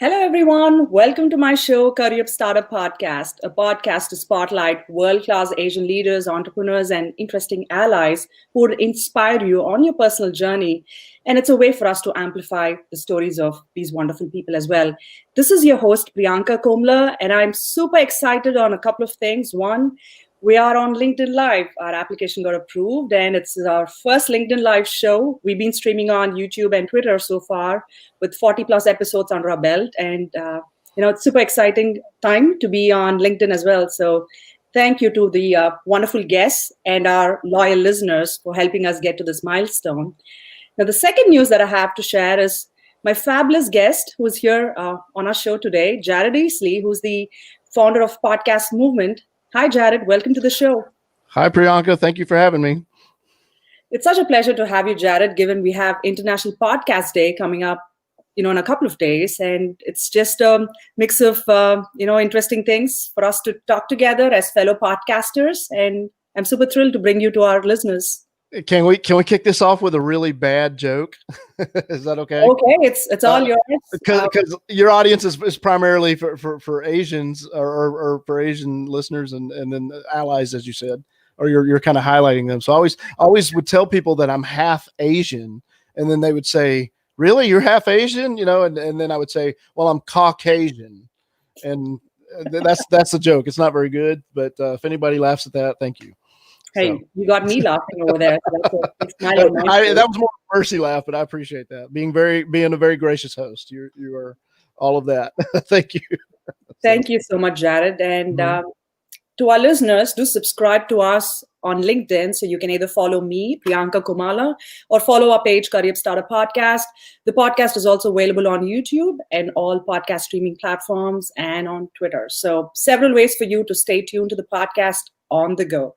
Hello, everyone. Welcome to my show, Curryup Startup Podcast, a podcast to spotlight world-class Asian leaders, entrepreneurs, and interesting allies who would inspire you on your personal journey. And it's a way for us to amplify the stories of these wonderful people as well. This is your host, Priyanka Komala, and I'm super excited on a couple of things. One, we are on LinkedIn Live. Our application got approved, and it's our first LinkedIn Live show. We've been streaming on YouTube and Twitter so far with 40 plus episodes under our belt. And, it's super exciting time to be on LinkedIn as well. So thank you to the wonderful guests and our loyal listeners for helping us get to this milestone. Now, the second news that I have to share is my fabulous guest who's here on our show today, Jared Easley, who's the founder of Podcast Movement. Hi, Jared. Welcome to the show. Hi, Priyanka. Thank you for having me. It's such a pleasure to have you, Jared, given we have International Podcast Day coming up, in a couple of days. And it's just a mix of, interesting things for us to talk together as fellow podcasters. And I'm super thrilled to bring you to our listeners. Can we kick this off with a really bad joke? Is that okay? Okay, it's all yours. Because your audience is primarily for Asians or for Asian listeners and then allies, as you said, or you're kind of highlighting them. So I always would tell people that I'm half Asian, and then they would say, "Really, you're half Asian?" And then I would say, "Well, I'm Caucasian," and that's a joke. It's not very good, but if anybody laughs at that, thank you. Hey, So. You got me laughing over there. So that's a smile on my face. That was more of a mercy laugh, but I appreciate that. Being a very gracious host. You are all of that. Thank you. Thank you so much, Jared. And to our listeners, do subscribe to us on LinkedIn so you can either follow me, Priyanka Komala, or follow our page, Curryup Startup Podcast. The podcast is also available on YouTube and all podcast streaming platforms and on Twitter. So several ways for you to stay tuned to the podcast on the go.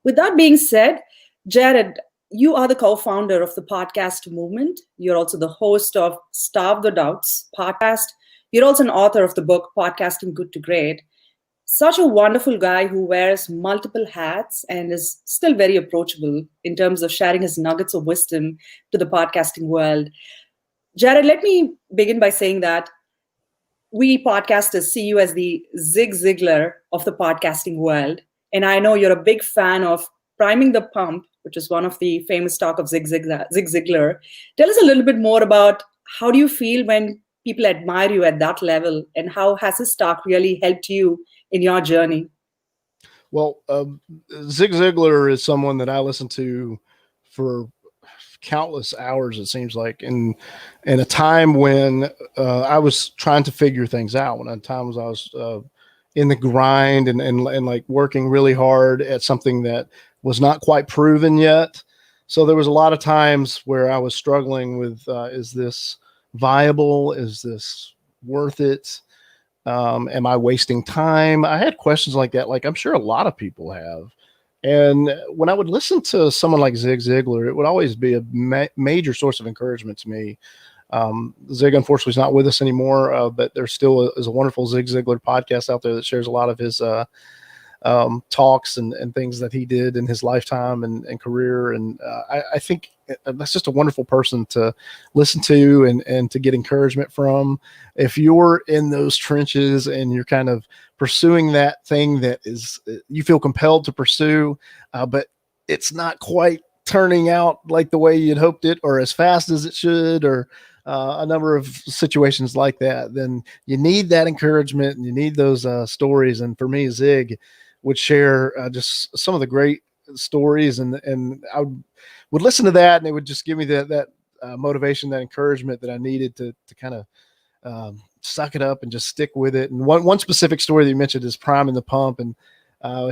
With that being said, Jared, you are the co-founder of the Podcast Movement. You're also the host of Starve the Doubts podcast. You're also an author of the book, Podcasting Good to Great. Such a wonderful guy who wears multiple hats and is still very approachable in terms of sharing his nuggets of wisdom to the podcasting world. Jared, let me begin by saying that we podcasters see you as the Zig Ziglar of the podcasting world. And I know you're a big fan of Priming the Pump, which is one of the famous talk of Zig Ziglar. Tell us a little bit more about how do you feel when people admire you at that level, and how has his talk really helped you in your journey? Well, Zig Ziglar is someone that I listen to for countless hours, it seems like, in a time when I was trying to figure things out, when at times I was in the grind and like working really hard at something that was not quite proven yet. So there was a lot of times where I was struggling with, is this viable? Is this worth it? Am I wasting time? I had questions like that, like I'm sure a lot of people have. And when I would listen to someone like Zig Ziglar, it would always be a major source of encouragement to me. Zig, unfortunately, is not with us anymore, but there still is a wonderful Zig Ziglar podcast out there that shares a lot of his talks and things that he did in his lifetime and career. And I think that's just a wonderful person to listen to and to get encouragement from. If you're in those trenches and you're kind of pursuing that thing that is you feel compelled to pursue, but it's not quite turning out like the way you'd hoped it, or as fast as it should, or a number of situations like that, then you need that encouragement and you need those stories. And for me, Zig would share just some of the great stories, and I would listen to that, and it would just give me that motivation, that encouragement that I needed to kind of suck it up and just stick with it. And one specific story that you mentioned is Priming the Pump, and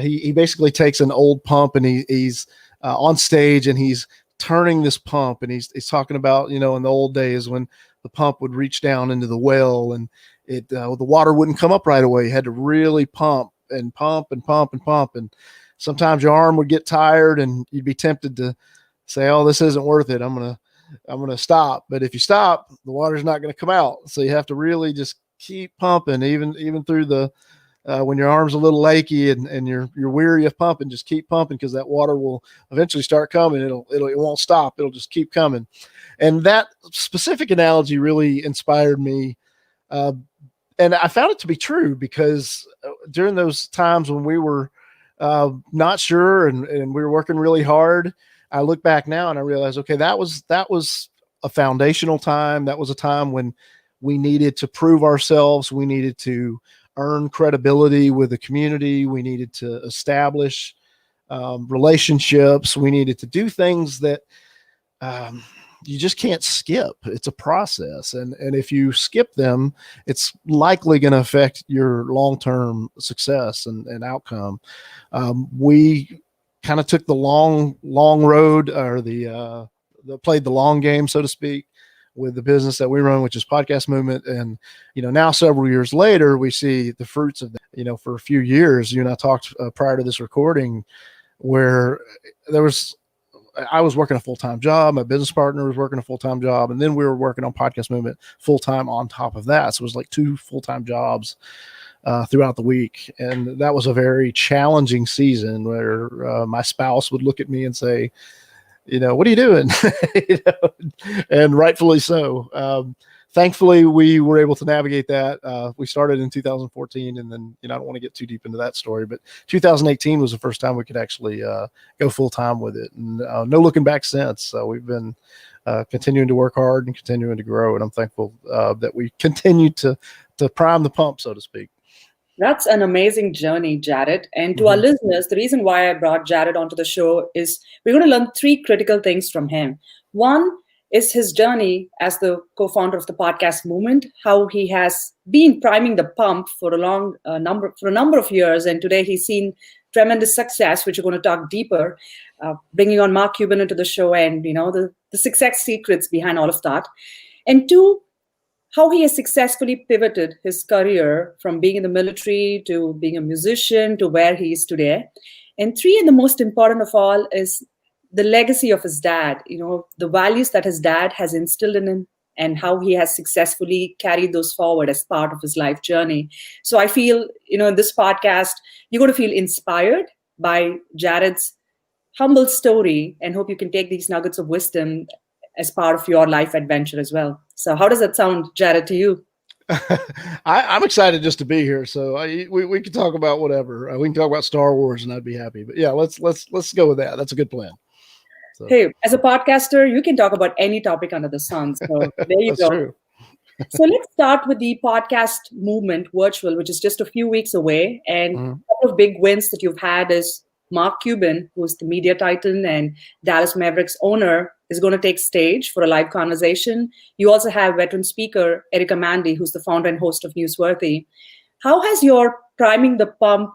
he basically takes an old pump and he's on stage and he's turning this pump, and he's talking about, in the old days when the pump would reach down into the well and the water wouldn't come up right away. You had to really pump and pump and pump and pump. And sometimes your arm would get tired and you'd be tempted to say, "Oh, this isn't worth it. I'm going to stop." But if you stop, the water's not going to come out. So you have to really just keep pumping, even through the, when your arm's a little achy and you're weary of pumping, just keep pumping, because that water will eventually start coming. It won't stop. It'll just keep coming. And that specific analogy really inspired me Uh, and I found it to be true because during those times when we were not sure and we were working really hard, I look back now and I realize, okay, that was a foundational time. That was a time when we needed to prove ourselves. We needed to earn credibility with the community. We needed to establish relationships. We needed to do things that you just can't skip. It's a process. And if you skip them, it's likely going to affect your long-term success and outcome. We kind of took the long road, or played the long game, so to speak, with the business that we run, which is Podcast Movement. And, now several years later, we see the fruits of that. For a few years, you and I talked prior to this recording, where I was working a full-time job. My business partner was working a full-time job. And then we were working on Podcast Movement full-time on top of that. So it was like 2 full-time jobs throughout the week. And that was a very challenging season where my spouse would look at me and say, what are you doing? And rightfully so. Thankfully, we were able to navigate that. We started in 2014, and then, I don't want to get too deep into that story, but 2018 was the first time we could actually go full time with it, and no looking back since. So we've been continuing to work hard and continuing to grow, and I'm thankful that we continue to prime the pump, so to speak. That's an amazing journey, Jared. And to our listeners, the reason why I brought Jared onto the show is we're going to learn 3 critical things from him. One is his journey as the co-founder of the Podcast Movement, how he has been priming the pump for a number of years, and today he's seen tremendous success, which we're going to talk deeper, bringing on Mark Cuban into the show, and the success secrets behind all of that. And 2, how he has successfully pivoted his career from being in the military to being a musician to where he is today. And 3, and the most important of all, is the legacy of his dad, the values that his dad has instilled in him and how he has successfully carried those forward as part of his life journey. So I feel, in this podcast, you're going to feel inspired by Jared's humble story, and hope you can take these nuggets of wisdom as part of your life adventure as well. So how does that sound, Jared, to you? I'm excited just to be here. So we can talk about whatever. We can talk about Star Wars, and I'd be happy. But yeah, let's go with that. That's a good plan. So. Hey, as a podcaster, you can talk about any topic under the sun. So there you go. True. So let's start with the Podcast Movement Virtual, which is just a few weeks away. And a couple of big wins that you've had is Mark Cuban, who's the media titan and Dallas Mavericks owner, is going to take stage for a live conversation. You also have veteran speaker Erica Mandy, who's the founder and host of Newsworthy. How has your priming the pump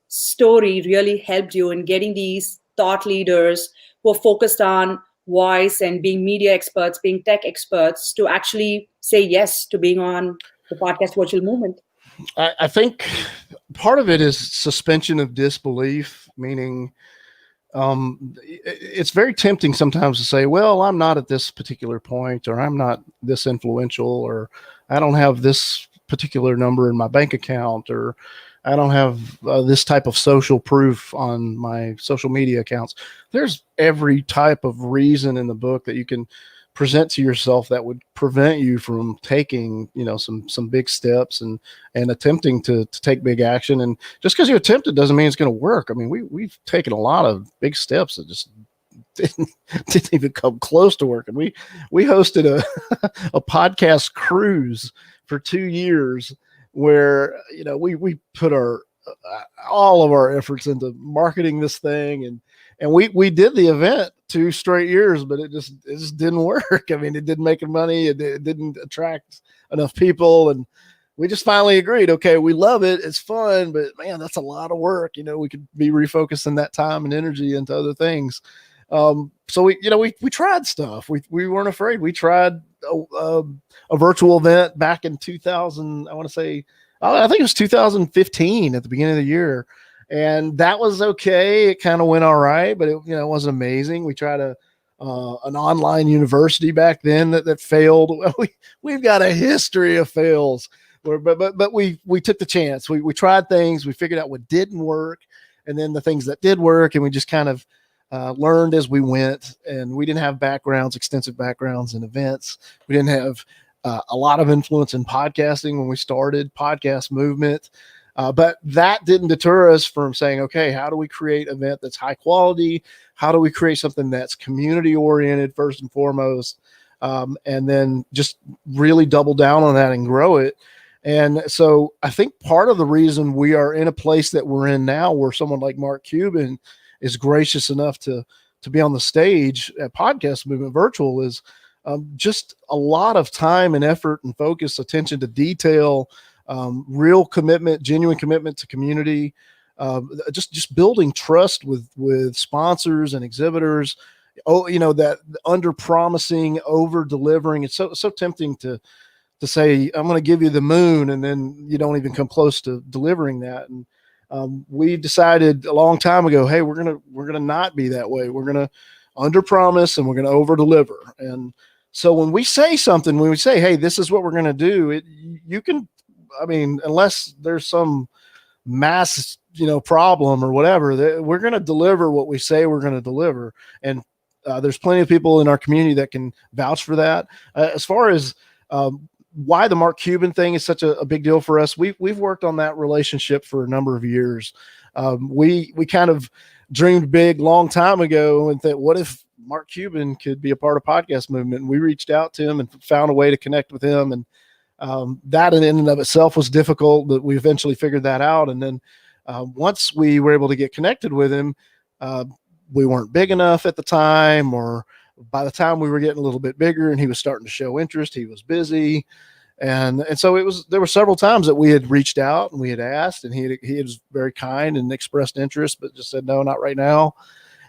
story really helped you in getting these thought leaders who are focused on voice and being media experts, being tech experts, to actually say yes to being on the Podcast Virtual Movement? I think part of it is suspension of disbelief, meaning it's very tempting sometimes to say, well, I'm not at this particular point, or I'm not this influential, or I don't have this particular number in my bank account, or I don't have this type of social proof on my social media accounts. There's every type of reason in the book that you can present to yourself that would prevent you from taking, some big steps and attempting to take big action. And just because you attempt it doesn't mean it's going to work. I mean, we've taken a lot of big steps that just didn't even come close to working. We hosted a podcast cruise for 2 years where, we put all of our efforts into marketing this thing, and we did the event 2 straight years, but it just didn't work. I mean, it didn't make money. It didn't attract enough people. And we just finally agreed, okay, we love it. It's fun, but man, that's a lot of work. We could be refocusing that time and energy into other things. So we tried stuff. We weren't afraid. We tried a virtual event back in 2000. I want to say, I think it was 2015 at the beginning of the year. And that was okay. It kind of went all right, but it wasn't amazing. We tried an online university back then that failed. We've got a history of fails, but we took the chance. We tried things. We figured out what didn't work, and then the things that did work, and we just kind of learned as we went. And we didn't have extensive backgrounds in events. We didn't have a lot of influence in podcasting when we started Podcast Movement. But that didn't deter us from saying, okay, how do we create an event that's high quality? How do we create something that's community oriented first and foremost? And then just really double down on that and grow it. And so I think part of the reason we are in a place that we're in now, where someone like Mark Cuban is gracious enough to be on the stage at Podcast Movement Virtual, is just a lot of time and effort and focus, attention to detail, real commitment, genuine commitment to community, just building trust with sponsors and exhibitors. Oh, that under promising, over delivering. It's so tempting to say, I'm going to give you the moon, and then you don't even come close to delivering that. And we decided a long time ago, hey, we're gonna not be that way. We're gonna under promise and we're gonna over deliver. And so when we say something, when we say, hey, this is what we're gonna do, unless there's some mass problem or whatever, we're gonna deliver what we say we're gonna deliver. And there's plenty of people in our community that can vouch for that. As far as why the Mark Cuban thing is such a big deal for us, we've worked on that relationship for a number of years. We kind of dreamed big long time ago and thought, what if Mark Cuban could be a part of Podcast Movement? And we reached out to him and found a way to connect with him. And that in and of itself was difficult, but we eventually figured that out. And then once we were able to get connected with him, we weren't big enough at the time, or by the time we were getting a little bit bigger and he was starting to show interest, he was busy. And so there were several times that we had reached out and we had asked, and he was very kind and expressed interest, but just said, no, not right now.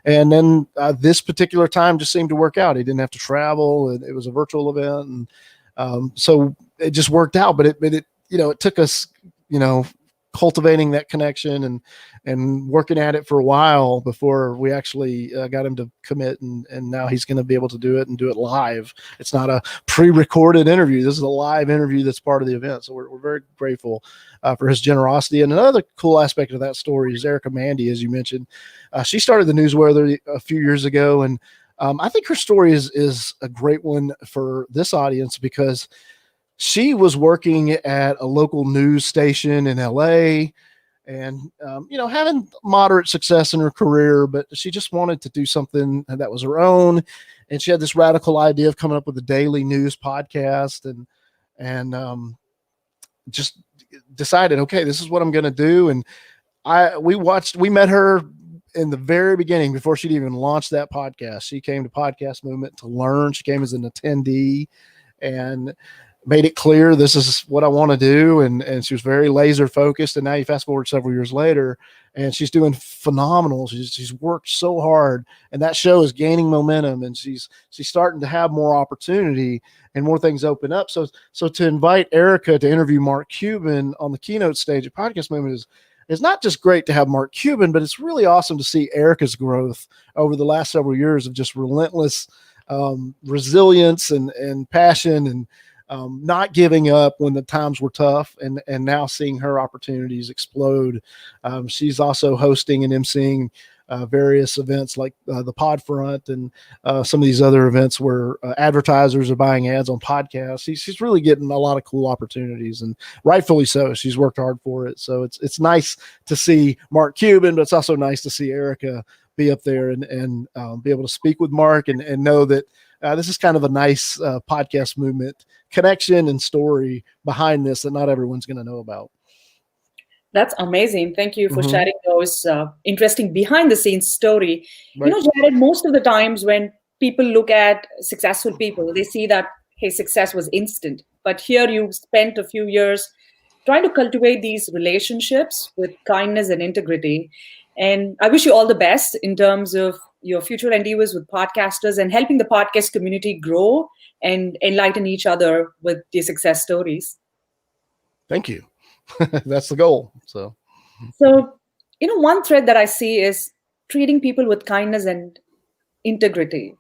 And then this particular time just seemed to work out. He didn't have to travel, and it was a virtual event. And so it just worked out, but it took us, cultivating that connection and working at it for a while before we actually got him to commit. And now he's going to be able to do it and do it live. It's not a pre-recorded interview. This is a live interview that's part of the event. So we're very grateful for his generosity. And another cool aspect of that story is Erica Mandy, as you mentioned. She started the Newsweather a few years ago. And I think her story is a great one for this audience, because she was working at a local news station in LA and, having moderate success in her career, but she just wanted to do something that was her own. And she had this radical idea of coming up with a daily news podcast and just decided, okay, this is what I'm going to do. And we met her in the very beginning before she'd even launched that podcast. She came to Podcast Movement to learn. She came as an attendee and made it clear, this is what I want to do. And she was very laser focused. And now you fast forward several years later and she's doing phenomenal. She's worked so hard, and that show is gaining momentum, and she's starting to have more opportunity and more things open up. So to invite Erica to interview Mark Cuban on the keynote stage at Podcast Movement is not just great to have Mark Cuban, but it's really awesome to see Erica's growth over the last several years of just relentless resilience and passion and not giving up when the times were tough, and now seeing her opportunities explode. She's also hosting and emceeing various events like the Podfront and some of these other events where advertisers are buying ads on podcasts. She's really getting a lot of cool opportunities, and rightfully so. She's worked hard for it. So it's nice to see Mark Cuban, but it's also nice to see Erica be up there and be able to speak with Mark and know that this is kind of a nice Podcast Movement connection and story behind this that not everyone's going to know about. That's amazing. Thank you for sharing those interesting behind the scenes story. Right. Jared, most of the times when people look at successful people, they see that, hey, success was instant. But here you spent a few years trying to cultivate these relationships with kindness and integrity. And I wish you all the best in terms of your future endeavors with podcasters and helping the podcast community grow and enlighten each other with the success stories. Thank you. That's the goal. So, one thread that I see is treating people with kindness and integrity.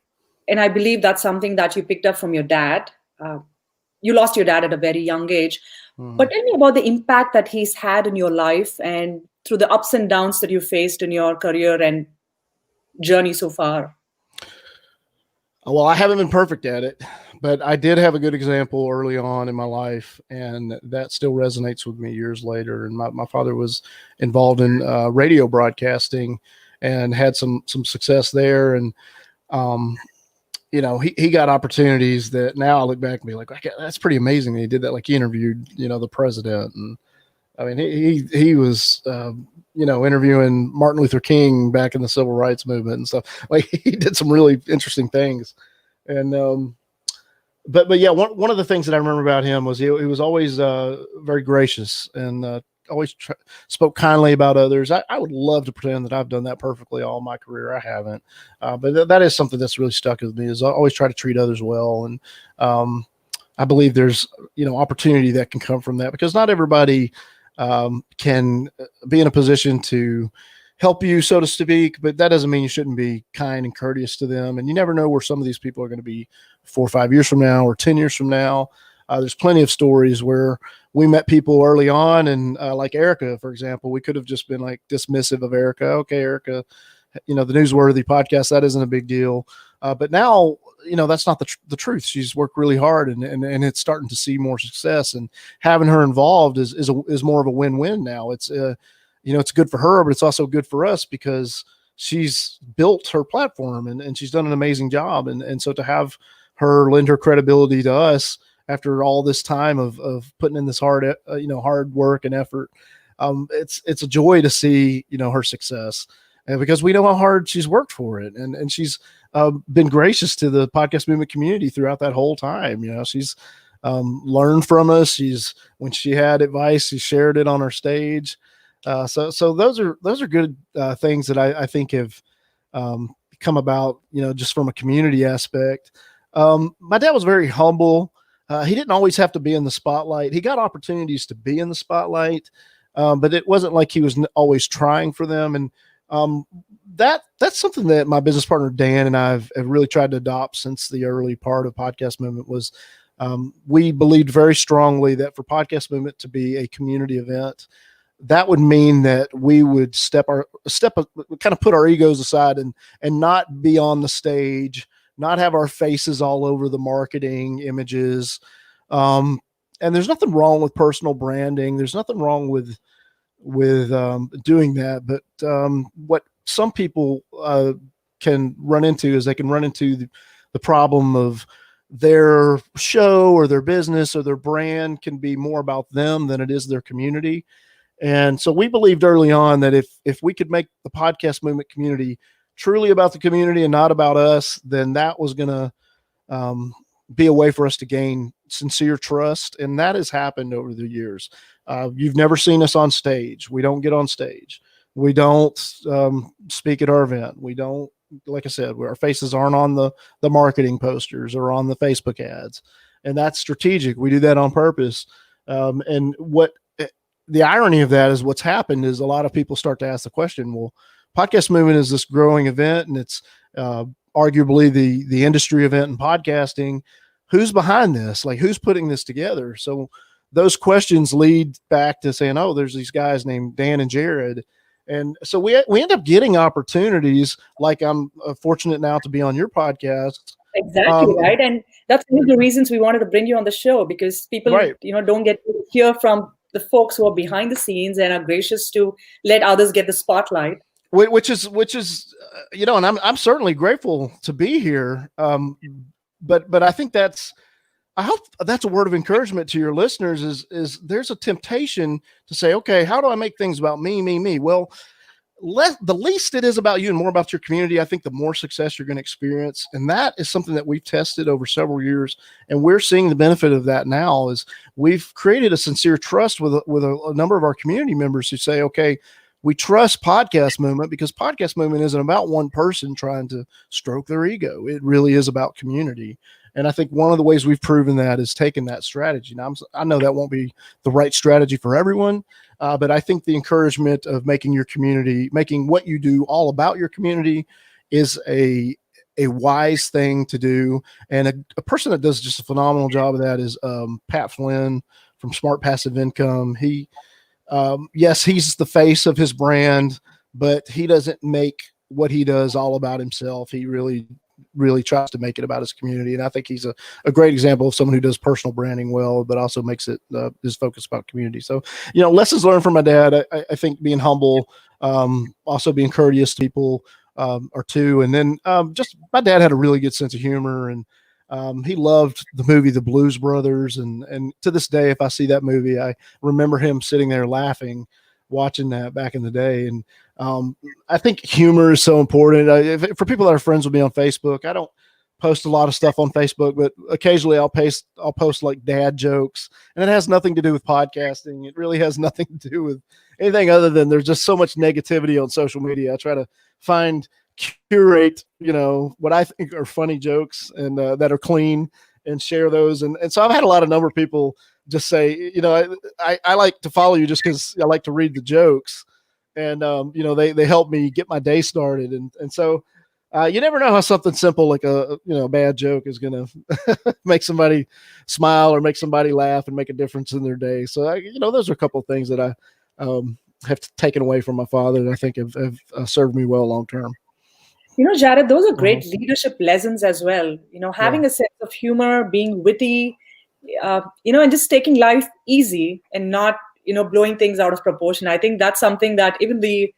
And I believe that's something that you picked up from your dad. You lost your dad at a very young age. But tell me about the impact that he's had in your life and through the ups and downs that you faced in your career and journey so far. Well, I haven't been perfect at it, but I did have a good example early on in my life, and that still resonates with me years later. And my father was involved in radio broadcasting and had some success there. And, he got opportunities that now I look back and be like, that's pretty amazing. He did that. Like he interviewed, the president. And I mean, he was, interviewing Martin Luther King back in the civil rights movement and stuff. Like he did some really interesting things. And, but yeah, one of the things that I remember about him was he was always very gracious and always spoke kindly about others. I would love to pretend that I've done that perfectly all my career. I haven't, but that is something that's really stuck with me. Is I always try to treat others well, and I believe there's opportunity that can come from that, because not everybody can be in a position to help you, so to speak, but that doesn't mean you shouldn't be kind and courteous to them. And you never know where some of these people are going to be 4 or 5 years from now or 10 years from now. There's plenty of stories where we met people early on, and like Erica, for example, we could have just been like dismissive of Erica. Okay, Erica, the Newsworthy podcast, that isn't a big deal. But now, that's not the truth. She's worked really hard, and it's starting to see more success, and having her involved is more of a win-win now. It's it's good for her, but it's also good for us because she's built her platform and she's done an amazing job. And so to have her lend her credibility to us after all this time of putting in this hard work and effort, it's a joy to see, her success, and because we know how hard she's worked for it. And she's been gracious to the podcast movement community throughout that whole time. She's learned from us. When she had advice, she shared it on her stage. So those are good things that I think have come about, just from a community aspect. My dad was very humble. He didn't always have to be in the spotlight. He got opportunities to be in the spotlight, but it wasn't like he was always trying for them. And that's something that my business partner Dan and I have really tried to adopt since the early part of Podcast Movement. Was we believed very strongly that for Podcast Movement to be a community event, that would mean that we would kind of put our egos aside and not be on the stage, not have our faces all over the marketing images. And there's nothing wrong with personal branding. There's nothing wrong with doing that. But what some people can run into is they can run into the problem of their show or their business or their brand can be more about them than it is their community. And so we believed early on that if we could make the podcast movement community truly about the community and not about us, then that was going to be a way for us to gain sincere trust. And that has happened over the years. You've never seen us on stage. We don't get on stage. We don't speak at our event. We don't, like I said, our faces aren't on the marketing posters or on the Facebook ads. And that's strategic. We do that on purpose. And the irony of that is what's happened is a lot of people start to ask the question, well, Podcast Movement is this growing event, and it's arguably the industry event in podcasting. Who's behind this? Like, who's putting this together? So those questions lead back to saying, oh, there's these guys named Dan and Jared. And so we end up getting opportunities, like I'm fortunate now to be on your podcast. Exactly, right. And that's one of the reasons we wanted to bring you on the show, because people, don't get to hear from the folks who are behind the scenes and are gracious to let others get the spotlight. Which is, and I'm certainly grateful to be here. But I think I hope that's a word of encouragement to your listeners is there's a temptation to say, okay, how do I make things about me? Well, the least it is about you and more about your community, I think the more success you're going to experience. And that is something that we've tested over several years. And we're seeing the benefit of that now is we've created a sincere trust with a number of our community members who say, okay, we trust Podcast Movement because Podcast Movement isn't about one person trying to stroke their ego. It really is about community. And I think one of the ways we've proven that is taking that strategy. Now, I know that won't be the right strategy for everyone, but I think the encouragement of making what you do all about your community is a wise thing to do. And a person that does just a phenomenal job of that is Pat Flynn from Smart Passive Income. Yes, he's the face of his brand, but he doesn't make what he does all about himself. He really really tries to make it about his community. And I think he's a great example of someone who does personal branding well, but also makes it his focus about community. So, lessons learned from my dad. I think being humble, also being courteous to people, or two. And then just my dad had a really good sense of humor, and he loved the movie The Blues Brothers. And to this day, if I see that movie, I remember him sitting there laughing, watching that back in the day. And I think humor is so important. For people that are friends with me on Facebook, I don't post a lot of stuff on Facebook, but occasionally I'll post like dad jokes, and it has nothing to do with podcasting. It really has nothing to do with anything other than there's just so much negativity on social media. I try to curate, what I think are funny jokes and that are clean, and share those. And so I've had a number of people just say, I like to follow you just because I like to read the jokes, and they help me get my day started. And so you never know how something simple like a bad joke is going to make somebody smile or make somebody laugh and make a difference in their day. So those are a couple of things that I have taken away from my father that I think have served me well long term. Jared, those are great leadership lessons as well. Having a sense of humor, being witty, and just taking life easy and not, blowing things out of proportion. I think that's something that even the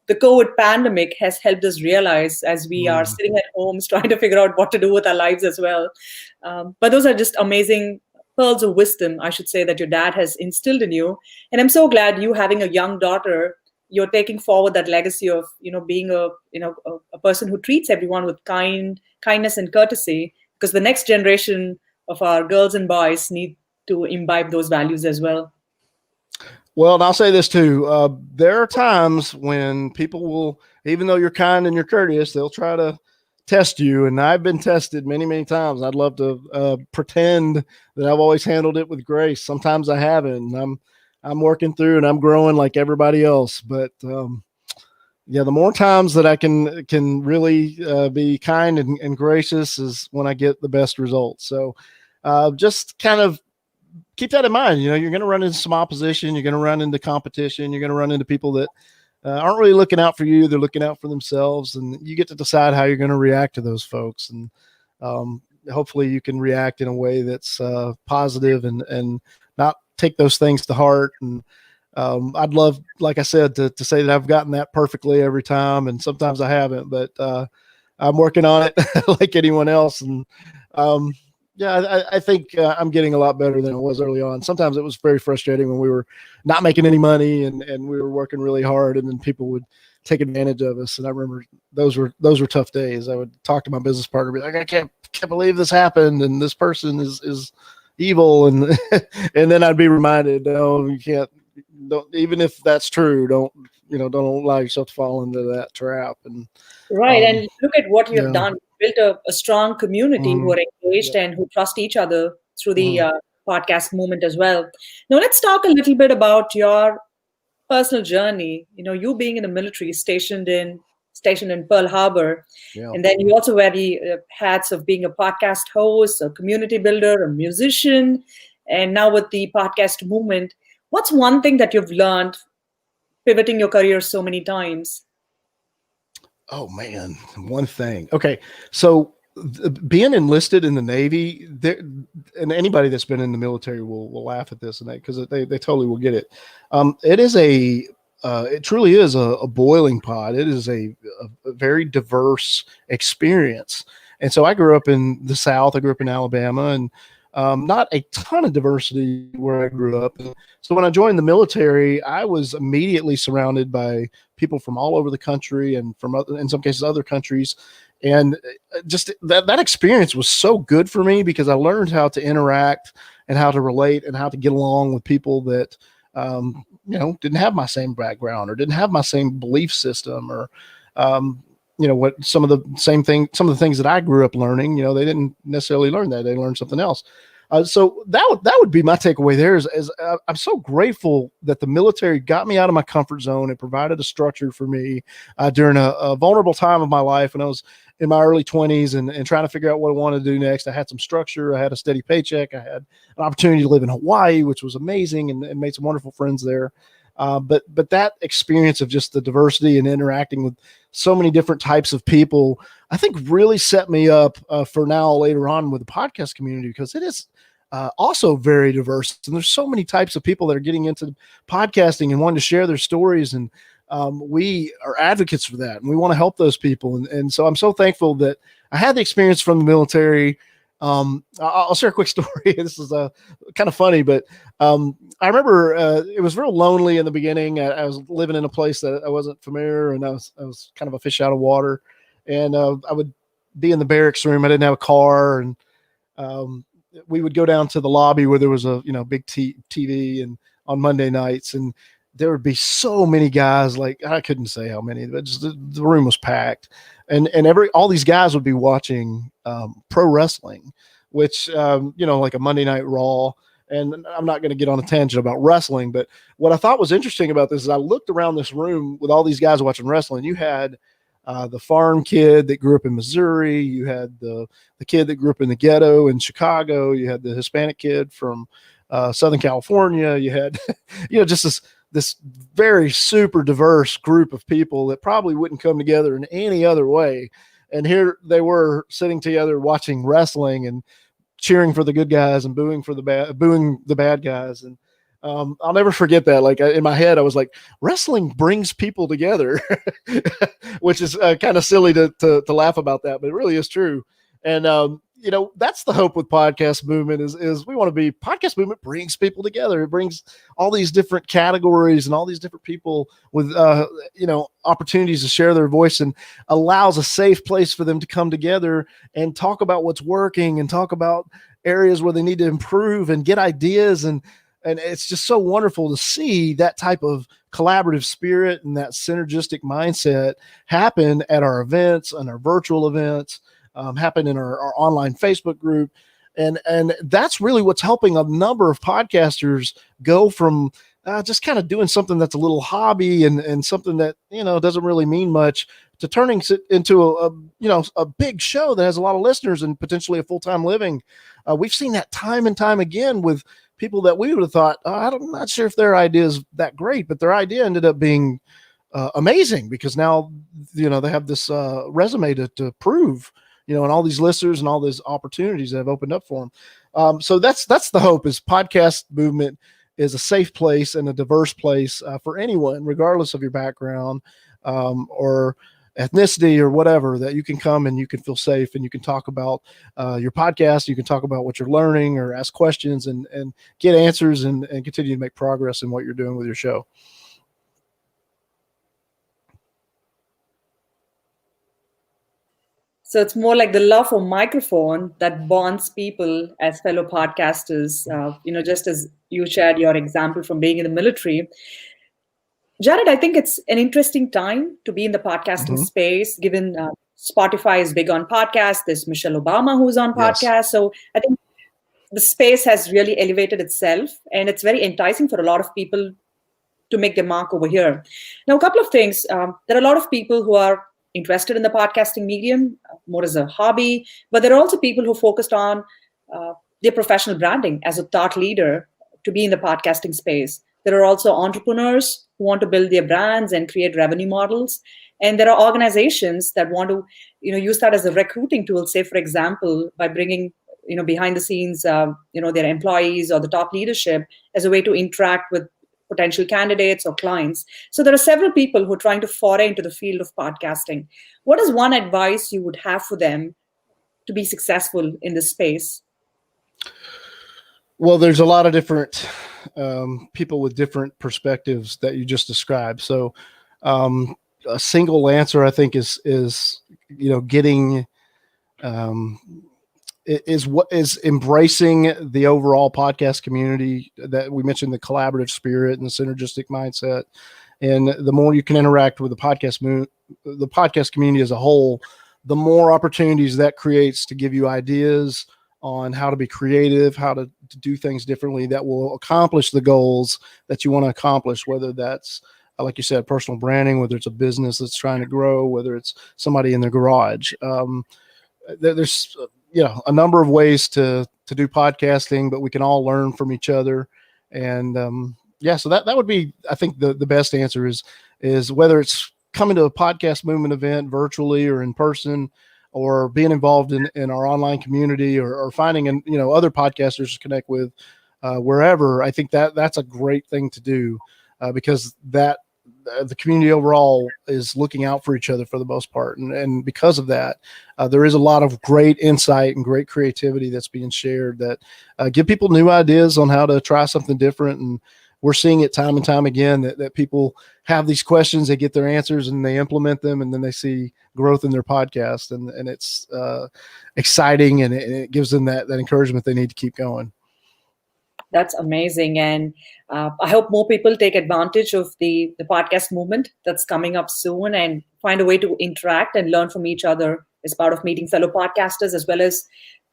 COVID pandemic has helped us realize as we are sitting at homes trying to figure out what to do with our lives as well. But those are just amazing pearls of wisdom, I should say, that your dad has instilled in you. And I'm so glad you having a young daughter, you're taking forward that legacy of, being a person who treats everyone with kindness and courtesy, because the next generation of our girls and boys need to imbibe those values as well. Well, and I'll say this too. There are times when people will, even though you're kind and you're courteous, they'll try to test you. And I've been tested many, many times. I'd love to pretend that I've always handled it with grace. Sometimes I haven't. And I'm working through and I'm growing like everybody else. But the more times that I can really be kind and gracious is when I get the best results. So just kind of keep that in mind. You're going to run into some opposition. You're going to run into competition. You're going to run into people that aren't really looking out for you. They're looking out for themselves, and you get to decide how you're going to react to those folks. And hopefully you can react in a way that's positive and not take those things to heart. And I'd love, like I said, to say that I've gotten that perfectly every time. And sometimes I haven't, but I'm working on it like anyone else. And I think I'm getting a lot better than it was early on. Sometimes it was very frustrating when we were not making any money and we were working really hard, and then people would take advantage of us. And I remember those were tough days. I would talk to my business partner, be like, I can't believe this happened, and this person is evil, and and then I'd be reminded, no, you can't. Don't, even if that's true, don't allow yourself to fall into that trap. And and look at what you have done. Built a strong community who are engaged and who trust each other through the podcast movement as well. Now let's talk a little bit about your personal journey. You being in the military, stationed in Pearl Harbor, and then you also wear the hats of being a podcast host, a community builder, a musician, and now with the podcast movement. What's one thing that you've learned pivoting your career so many times? Oh man, one thing. Okay. So being enlisted in the Navy, and anybody that's been in the military will laugh at this, and because they totally will get it. It truly is a boiling pot. It is a very diverse experience. And so I grew up in the South. I grew up in Alabama, and not a ton of diversity where I grew up. So when I joined the military, I was immediately surrounded by people from all over the country and from in some cases other countries. And just that experience was so good for me because I learned how to interact and how to relate and how to get along with people that, didn't have my same background or didn't have my same belief system or, what some of the things that I grew up learning, they didn't necessarily learn that. They learned something else. So that would be my takeaway there is I'm so grateful that the military got me out of my comfort zone. It provided a structure for me during a vulnerable time of my life when I was in my early 20s and trying to figure out what I wanted to do next. I had some structure. I had a steady paycheck. I had an opportunity to live in Hawaii, which was amazing, and made some wonderful friends there. But that experience of just the diversity and interacting with so many different types of people, I think really set me up for now later on with the podcast community, because it is also very diverse. And there's so many types of people that are getting into podcasting and wanting to share their stories. And we are advocates for that. And we want to help those people. And so I'm so thankful that I had the experience from the military. I'll share a quick story. This is kind of funny, but I remember it was real lonely in the beginning. I was living in a place that I wasn't familiar, and I was kind of a fish out of water. And I would be in the barracks room. I didn't have a car, and we would go down to the lobby where there was a big TV, and on Monday nights, and there would be so many guys. Like, I couldn't say how many, but just the room was packed, and all these guys would be watching pro wrestling, which like a Monday Night Raw. And I'm not going to get on a tangent about wrestling, but what I thought was interesting about this is I looked around this room with all these guys watching wrestling. You had the farm kid that grew up in Missouri. You had the kid that grew up in the ghetto in Chicago. You had the Hispanic kid from Southern California. You had, just this very super diverse group of people that probably wouldn't come together in any other way. And here they were sitting together watching wrestling and cheering for the good guys and booing the bad guys. And I'll never forget that. Like, in my head, I was like, wrestling brings people together, which is kind of silly to laugh about that, but it really is true. And that's the hope with Podcast Movement is we want to be. Podcast Movement brings people together. It brings all these different categories and all these different people with opportunities to share their voice, and allows a safe place for them to come together and talk about what's working and talk about areas where they need to improve and get ideas. And it's just so wonderful to see that type of collaborative spirit and that synergistic mindset happen at our events and our virtual events. Happen in our online Facebook group. And that's really what's helping a number of podcasters go from just kind of doing something that's a little hobby and something that, doesn't really mean much, to turning it into a big show that has a lot of listeners and potentially a full-time living. We've seen that time and time again with people that we would have thought, I'm not sure if their idea is that great, but their idea ended up being amazing, because now, they have this resume to prove, and all these listeners and all these opportunities that have opened up for them. So that's the hope, is Podcast Movement is a safe place and a diverse place for anyone, regardless of your background or ethnicity or whatever, that you can come and you can feel safe and you can talk about your podcast. You can talk about what you're learning or ask questions and get answers and continue to make progress in what you're doing with your show. So it's more like the love for microphone that bonds people as fellow podcasters. Just as you shared your example from being in the military, Jared, I think it's an interesting time to be in the podcasting space, given Spotify is big on podcasts. There's Michelle Obama who's on podcasts. Yes. So I think the space has really elevated itself, and it's very enticing for a lot of people to make their mark over here. Now, a couple of things. There are a lot of people who are interested in the podcasting medium more as a hobby, but there are also people who focused on their professional branding as a thought leader to be in the podcasting space. There are also entrepreneurs who want to build their brands and create revenue models. And there are organizations that want to, use that as a recruiting tool, say, for example, by bringing, behind the scenes, their employees or the top leadership as a way to interact with potential candidates or clients. So there are several people who are trying to foray into the field of podcasting. What is one advice you would have for them to be successful in this space? Well, there's a lot of different people with different perspectives that you just described. So a single answer, I think, is getting is embracing the overall podcast community that we mentioned, the collaborative spirit and the synergistic mindset. And the more you can interact with the podcast community as a whole, the more opportunities that creates to give you ideas on how to be creative, how to do things differently that will accomplish the goals that you want to accomplish, whether that's, like you said, personal branding, whether it's a business that's trying to grow, whether it's somebody in their garage. There's a number of ways to do podcasting, but we can all learn from each other. And Yeah. So that would be, I think the best answer is whether it's coming to a podcast movement event virtually or in person, or being involved in our online community, or finding, other podcasters to connect with, wherever. I think that's a great thing to do, because the community overall is looking out for each other for the most part. And because of that, there is a lot of great insight and great creativity that's being shared that give people new ideas on how to try something different. And we're seeing it time and time again that people have these questions, they get their answers and they implement them, and then they see growth in their podcast. And it's exciting, and it gives them that encouragement they need to keep going. That's amazing. And I hope more people take advantage of the podcast movement that's coming up soon and find a way to interact and learn from each other as part of meeting fellow podcasters, as well as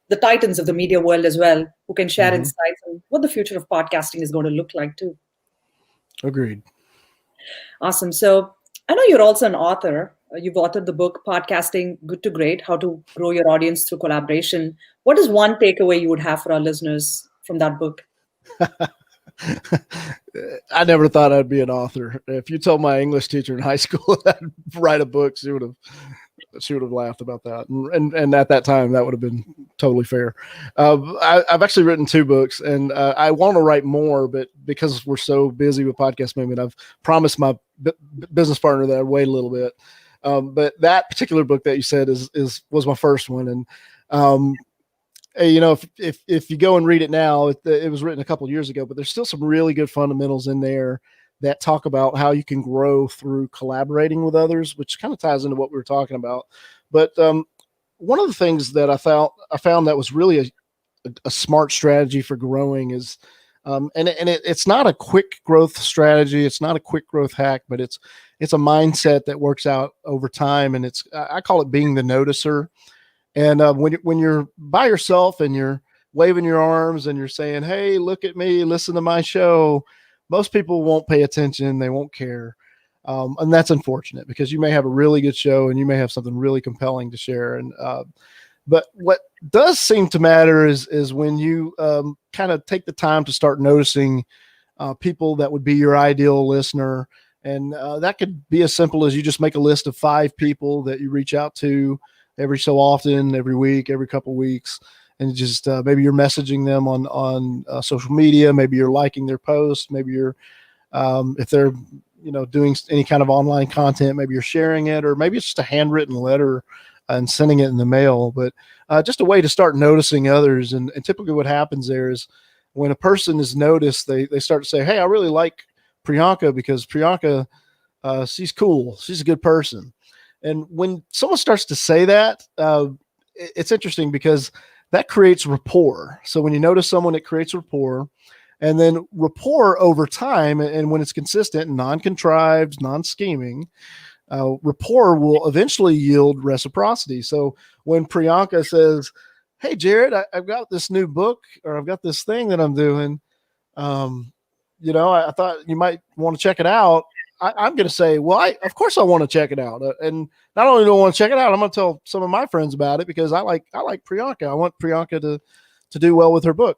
the titans of the media world as well, who can share insights on what the future of podcasting is going to look like too. Agreed. Awesome. So I know you're also an author. You've authored the book, Podcasting Good to Great, How to Grow Your Audience Through Collaboration. What is one takeaway you would have for our listeners from that book? I never thought I'd be an author. If you told my English teacher in high school I'd write a book, she would have laughed about that. And at that time, that would have been totally fair. I've actually written 2 books, and I want to write more, but because we're so busy with Podcast Movement, I've promised my business partner that I'd wait a little bit. But that particular book that you said was my first one. And if you go and read it now, it was written a couple of years ago, but there's still some really good fundamentals in there that talk about how you can grow through collaborating with others, which kind of ties into what we were talking about. But one of the things that I found that was really a smart strategy for growing is, it's not a quick growth strategy. It's not a quick growth hack, but it's a mindset that works out over time. And I call it being the noticer. And when you're by yourself and you're waving your arms and you're saying, "Hey, look at me, listen to my show," most people won't pay attention. They won't care. And that's unfortunate, because you may have a really good show and you may have something really compelling to share. And but what does seem to matter is when you kind of take the time to start noticing people that would be your ideal listener. And that could be as simple as you just make a list of 5 people that you reach out to every so often, every week, every couple of weeks, and just maybe you're messaging them on social media. Maybe you're liking their posts. Maybe you're if they're doing any kind of online content, maybe you're sharing it, or maybe it's just a handwritten letter and sending it in the mail. But just a way to start noticing others. And typically what happens there is when a person is noticed, they start to say, "Hey, I really like Priyanka because Priyanka, she's cool. She's a good person." And when someone starts to say that, it's interesting because that creates rapport. So when you notice someone, it creates rapport. And then rapport over time, and when it's consistent, non-contrived, non-scheming, rapport will eventually yield reciprocity. So when Priyanka says, "Hey, Jared, I've got this new book, or I've got this thing that I'm doing, I thought you might want to check it out," I'm going to say, "Well, of course I want to check it out." And not only do I want to check it out, I'm going to tell some of my friends about it, because I like Priyanka. I want Priyanka to do well with her book.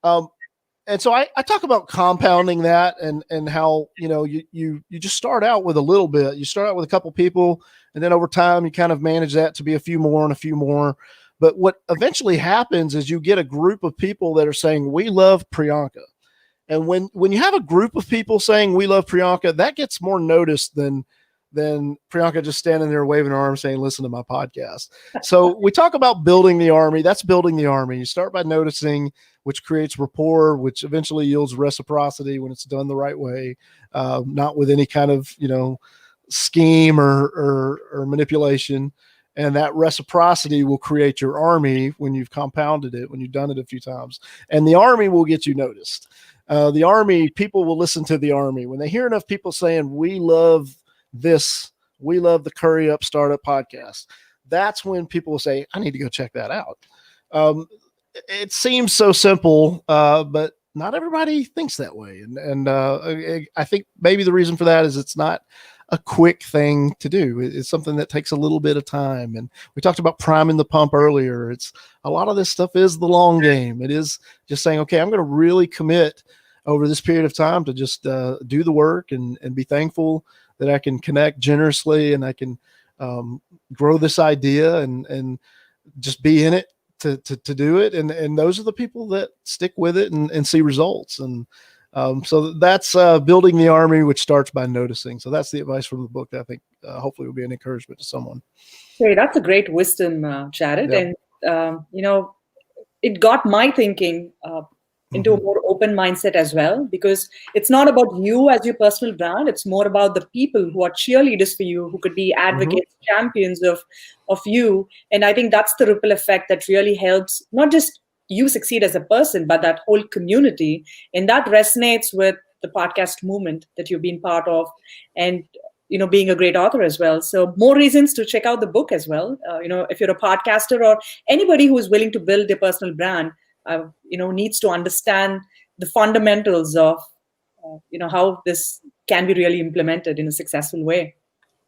And so I talk about compounding that, and how, you just start out with a little bit. You start out with a couple people, and then over time you kind of manage that to be a few more and a few more. But what eventually happens is you get a group of people that are saying, "We love Priyanka." And when you have a group of people saying, "We love Priyanka," that gets more noticed than Priyanka just standing there waving her arms saying, "Listen to my podcast." So we talk about building the army. That's building the army. You start by noticing, which creates rapport, which eventually yields reciprocity when it's done the right way, not with any kind of, scheme or manipulation. And that reciprocity will create your army when you've compounded it, when you've done it a few times. And the army will get you noticed. The army, people will listen to the army. When they hear enough people saying, "We love this, we love the Curryup Startup Podcast," that's when people will say, "I need to go check that out." It seems so simple, but not everybody thinks that way. And I think maybe the reason for that is it's not a quick thing to do. It's something that takes a little bit of time. And we talked about priming the pump earlier. It's a lot of this stuff is the long game. It is just saying, "Okay, I'm going to really commit over this period of time to just do the work and be thankful that I can connect generously and I can grow this idea and just be in it to do it. And those are the people that stick with it and see results. And so that's building the army, which starts by noticing. So that's the advice from the book that I think hopefully will be an encouragement to someone. Hey, that's a great wisdom, Jared. Yep. And, it got my thinking into a more open mindset as well, because it's not about you as your personal brand. It's more about the people who are cheerleaders for you, who could be advocates, champions of you. And I think that's the ripple effect that really helps not just you succeed as a person, but that whole community. And that resonates with the podcast movement that you've been part of, and being a great author as well. So more reasons to check out the book as well. If you're a podcaster or anybody who is willing to build their personal brand, needs to understand the fundamentals of, how this can be really implemented in a successful way.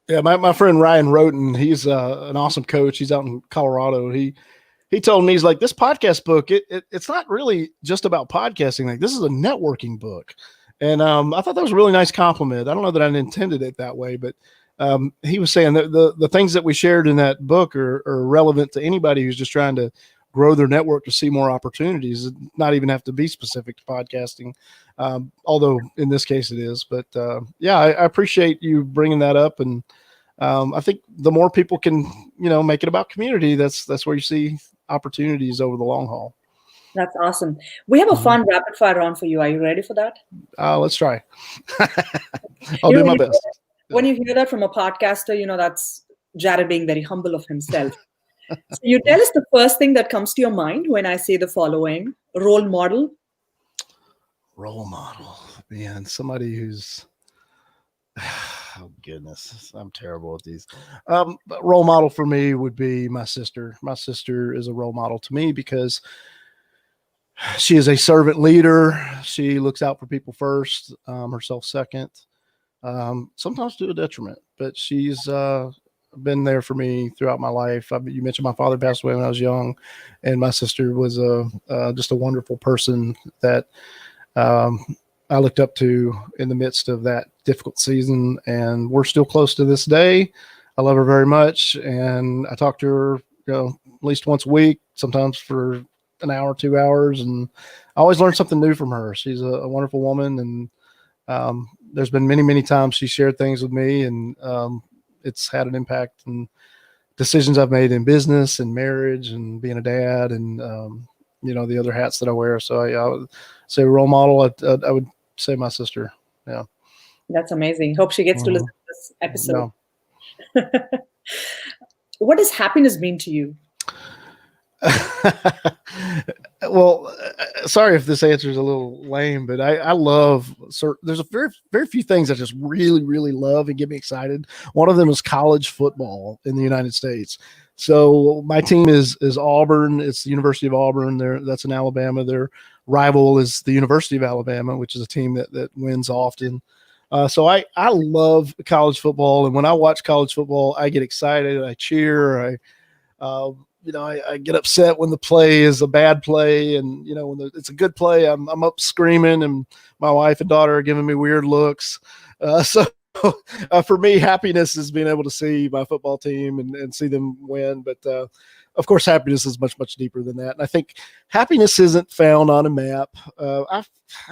Yeah, my friend Ryan Roten, he's an awesome coach. He's out in Colorado. He told me, he's like, this podcast book, it's not really just about podcasting. Like, this is a networking book. And I thought that was a really nice compliment. I don't know that I intended it that way, but he was saying that the things that we shared in that book are relevant to anybody who's just trying to grow their network to see more opportunities. It not even have to be specific to podcasting, although in this case it is. But I appreciate you bringing that up. And I think the more people can, make it about community, that's where you see opportunities over the long haul. That's awesome. We have a fun rapid fire round for you. Are you ready for that? Let's try. I'll do my best. When you hear that from a podcaster, that's Jared being very humble of himself. So you tell us the first thing that comes to your mind when I say the following: role model. Role model, man, somebody who's, oh goodness, I'm terrible at these. But role model for me would be my sister. My sister is a role model to me because she is a servant leader. She looks out for people first, herself second, sometimes to a detriment, but she's been there for me throughout my life. You mentioned my father passed away when I was young, and my sister was just a wonderful person that I looked up to in the midst of that difficult season, and we're still close to this day. I love her very much, and I talk to her at least once a week, sometimes for an hour, 2 hours, and I always learn something new from her. She's a wonderful woman, and there's been many, many times she shared things with me, and it's had an impact on decisions I've made in business and marriage and being a dad and the other hats that I wear. So I would say role model. I would say my sister. Yeah, that's amazing. Hope she gets to listen to this episode. No. What does happiness mean to you? Well, sorry if this answer is a little lame, but I love, there's a very, very few things I just really, really love and get me excited. One of them is college football in the United States. So my team is Auburn. It's the University of Auburn. That's in Alabama. Their rival is the University of Alabama, which is a team that wins often. So I love college football. And when I watch college football, I get excited. I cheer. I get upset when the play is a bad play, and when it's a good play, I'm up screaming, and my wife and daughter are giving me weird looks. So for me, happiness is being able to see my football team and see them win. But of course, happiness is much, much deeper than that. And I think happiness isn't found on a map. I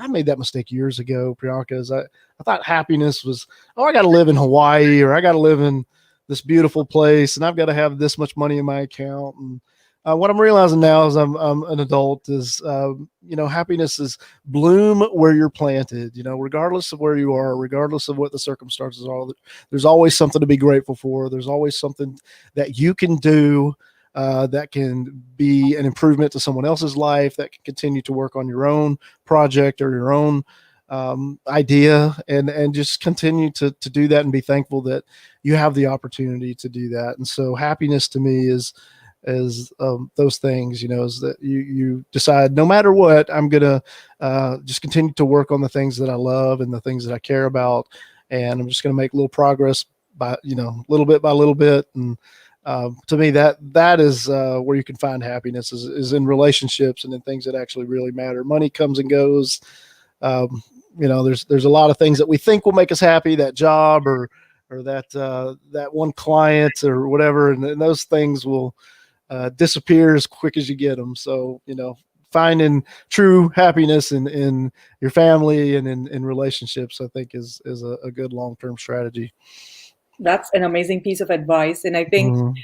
made that mistake years ago, Priyanka. I thought happiness was, I got to live in Hawaii, or I got to live in this beautiful place, and I've got to have this much money in my account. And what I'm realizing now as I'm an adult is, happiness is bloom where you're planted, regardless of where you are, regardless of what the circumstances are, there's always something to be grateful for. There's always something that you can do that can be an improvement to someone else's life, that can continue to work on your own project or your own idea, and just continue to do that and be thankful that you have the opportunity to do that. And so happiness to me is those things, is that you decide no matter what, I'm going to just continue to work on the things that I love and the things that I care about. And I'm just going to make a little progress by, little bit by little bit. And to me, that is where you can find happiness is in relationships and in things that actually really matter. Money comes and goes. there's a lot of things that we think will make us happy, that job or that one client or whatever. And those things will disappear as quick as you get them. So, finding true happiness in your family and in relationships, I think is a good long-term strategy. That's an amazing piece of advice. And I think,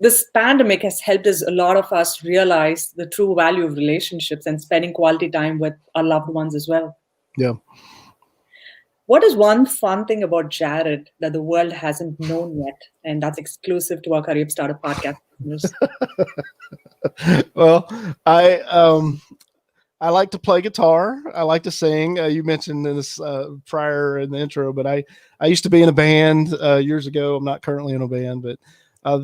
this pandemic has helped a lot of us realize the true value of relationships and spending quality time with our loved ones as well. Yeah. What is one fun thing about Jared that the world hasn't known yet? And that's exclusive to our Curryup Startup Podcast listeners. Well, I like to play guitar. I like to sing. You mentioned this prior in the intro, but I used to be in a band years ago. I'm not currently in a band, but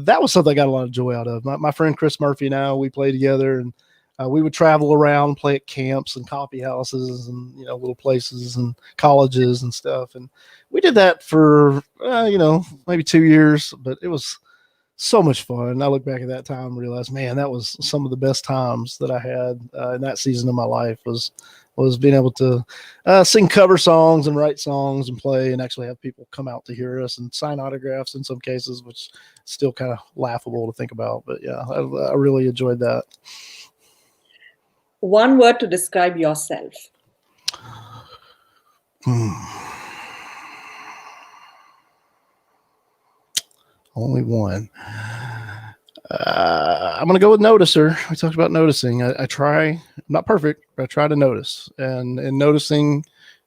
that was something I got a lot of joy out of. My friend Chris Murphy and I, we play together, and we would travel around, play at camps and coffee houses and, little places and colleges and stuff. And we did that for, maybe 2 years, but it was so much fun. I look back at that time and realize, man, that was some of the best times that I had in that season of my life was being able to sing cover songs and write songs and play and actually have people come out to hear us and sign autographs in some cases, which is still kind of laughable to think about. But yeah, I really enjoyed that. One word to describe yourself. Only one. I'm going to go with noticer. We talked about noticing. I try, I'm not perfect, but I try to notice. And in noticing,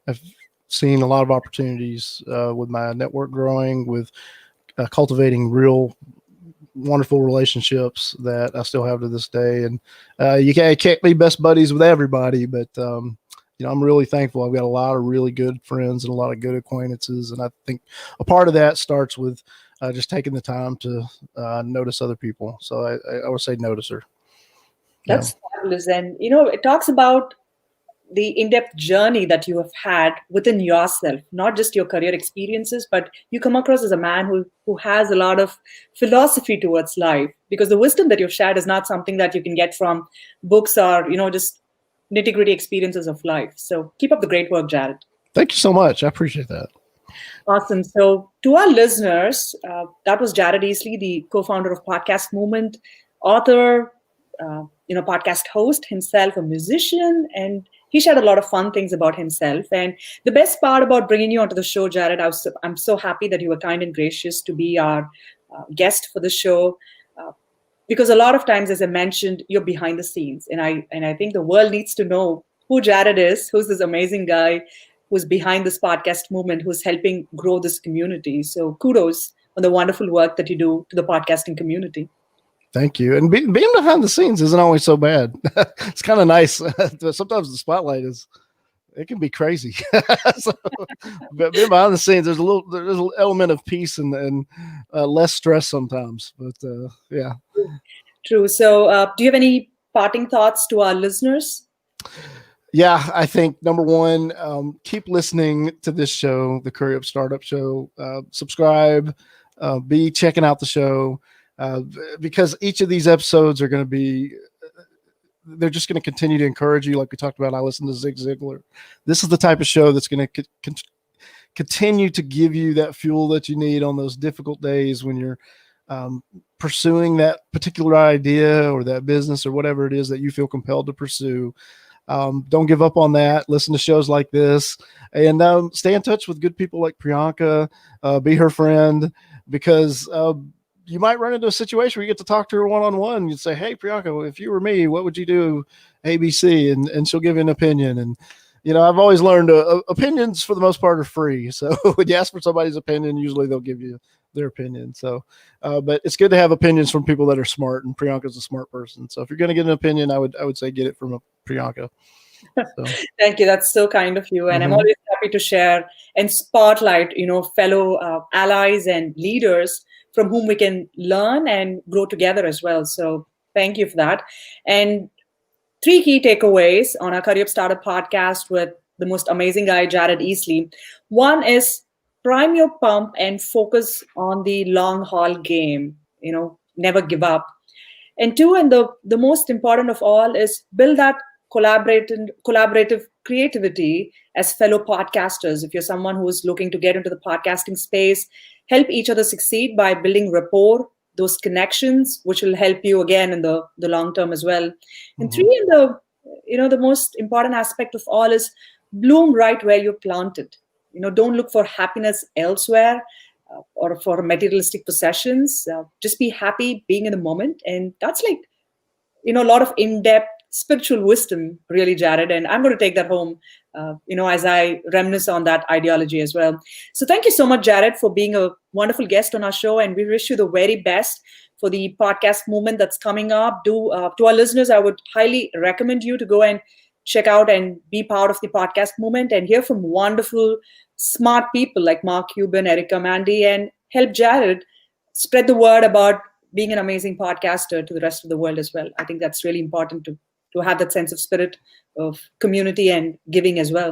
I've seen a lot of opportunities with my network growing, with cultivating real wonderful relationships that I still have to this day. And you can't be best buddies with everybody, but I'm really thankful. I've got a lot of really good friends and a lot of good acquaintances. And I think a part of that starts with just taking the time to notice other people. So I would say noticer. That's fabulous. And, it talks about the in-depth journey that you have had within yourself, not just your career experiences, but you come across as a man who has a lot of philosophy towards life, because the wisdom that you've shared is not something that you can get from books or, just nitty-gritty experiences of life. So keep up the great work, Jared. Thank you so much. I appreciate that. Awesome. So to our listeners, that was Jared Easley, the co-founder of Podcast Movement, author, podcast host, himself a musician, and he shared a lot of fun things about himself. And the best part about bringing you onto the show, Jared, I'm so happy that you were kind and gracious to be our guest for the show, because a lot of times, as I mentioned, you're behind the scenes, and I think the world needs to know who Jared is, who's this amazing guy who's behind this podcast movement, who's helping grow this community. So kudos on the wonderful work that you do to the podcasting community. Thank you. And being behind the scenes isn't always so bad. It's kind of nice. Sometimes the spotlight it can be crazy. But being behind the scenes, there's an element of peace and less stress sometimes. But yeah. True. So do you have any parting thoughts to our listeners? Yeah, I think number one, keep listening to this show, the Curryup Startup Show. Subscribe, be checking out the show, because each of these episodes are going to be, they're just going to continue to encourage you. Like we talked about, I listen to Zig Ziglar. This is the type of show that's going to continue to give you that fuel that you need on those difficult days when you're pursuing that particular idea or that business or whatever it is that you feel compelled to pursue. Don't give up on that. Listen to shows like this, and stay in touch with good people like Priyanka. Be her friend, because you might run into a situation where you get to talk to her one-on-one. You'd say, "Hey, Priyanka, if you were me, what would you do? ABC," and she'll give you an opinion. And I've always learned opinions for the most part are free. So when you ask for somebody's opinion, usually they'll give you their opinion. So, but it's good to have opinions from people that are smart, and Priyanka's a smart person. So if you're going to get an opinion, I would say get it from a Priyanka. So. Thank you. That's so kind of you. And I'm always happy to share and spotlight, fellow allies and leaders from whom we can learn and grow together as well. So thank you for that. And 3 key takeaways on our Curryup Startup Podcast with the most amazing guy, Jared Easley. One is prime your pump and focus on the long haul game, never give up. And 2, and the most important of all, is build that collaborative creativity as fellow podcasters. If you're someone who is looking to get into the podcasting space, help each other succeed by building rapport, those connections, which will help you again in the long term as well. And three, the most important aspect of all is bloom right where you're planted. Don't look for happiness elsewhere or for materialistic possessions. Just be happy being in the moment. And that's like, a lot of in-depth spiritual wisdom, really, Jared. And I'm going to take that home, as I reminisce on that ideology as well. So thank you so much, Jared, for being a wonderful guest on our show. And we wish you the very best for the podcast movement that's coming up. To our listeners, I would highly recommend you to go and check out and be part of the podcast movement and hear from wonderful, smart people like Mark Cuban, Erica Mandy, and help Jared spread the word about being an amazing podcaster to the rest of the world as well. I think that's really important to have that sense of spirit of community and giving as well.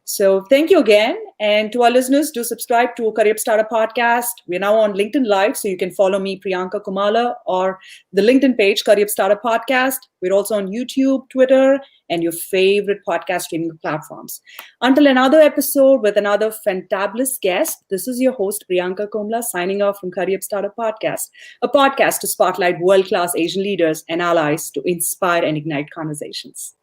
So thank you again. And to our listeners, do subscribe to Curryup Startup Podcast. We're now on LinkedIn Live, so you can follow me, Priyanka Komala, or the LinkedIn page, Curryup Startup Podcast. We're also on YouTube, Twitter, and your favorite podcast streaming platforms. Until another episode with another fantabulous guest, this is your host, Priyanka Komala, signing off from Curryup Startup Podcast, a podcast to spotlight world-class Asian leaders and allies to inspire and ignite conversations.